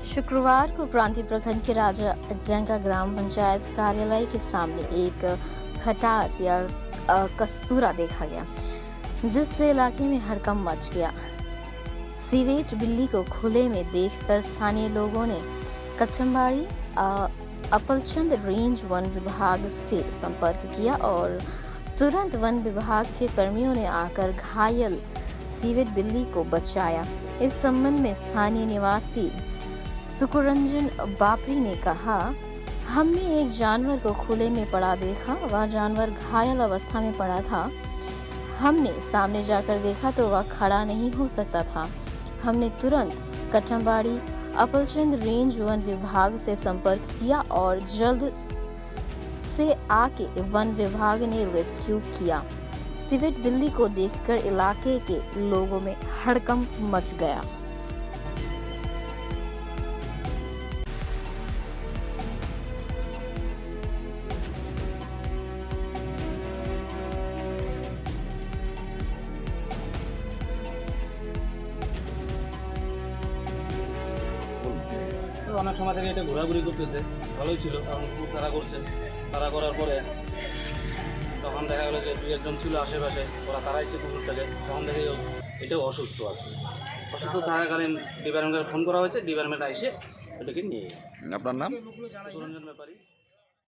शुक्रवार को क्रांति प्रखंड के राजा डेंगा ग्राम पंचायत कार्यालय के सामने एक खटास या कस्तूरा देखा गया, जिससे इलाके में हड़कंप मच गया। सीवेज बिल्ली को खुले में देखकर स्थानीय लोगों ने कचम्बाड़ी अपलचंद रेंज वन विभाग से संपर्क किया और तुरंत वन विभाग के कर्मियों ने आकर घायल सीवेज बिल्ली को बचाया। इस संबंध में स्थानीय निवासी सुकुरंजन बापरी ने कहा, हमने एक जानवर को खुले में पड़ा देखा। वह जानवर घायल अवस्था में पड़ा था। हमने सामने जाकर देखा तो वह खड़ा नहीं हो सकता था। हमने तुरंत कठम्बाड़ी अपलचंद रेंज वन विभाग से संपर्क किया और जल्द से आके वन विभाग ने रेस्क्यू किया। सीवेज बिल्ली को देखकर इलाके के लोगों में हड़कंप मच गया। অনেক সময় থেকে এটা ঘোরাঘুরি করতেছে, ভালোই ছিল। এখন খুব তাড়া করছে। তাড়া করার পরে তখন দেখা গেলো যে দুই একজন ছিল আশেপাশে, ওরা তাড়াইছে কুকুরটাকে। তখন দেখে এটাও অসুস্থ আছে। অসুস্থ থাকাকালীন ডিপার্টমেন্টে ফোন করা হয়েছে, ডিপার্টমেন্ট এসে এটাকে নিয়ে। আপনার নাম? সুরঞ্জন ব্যাপারী।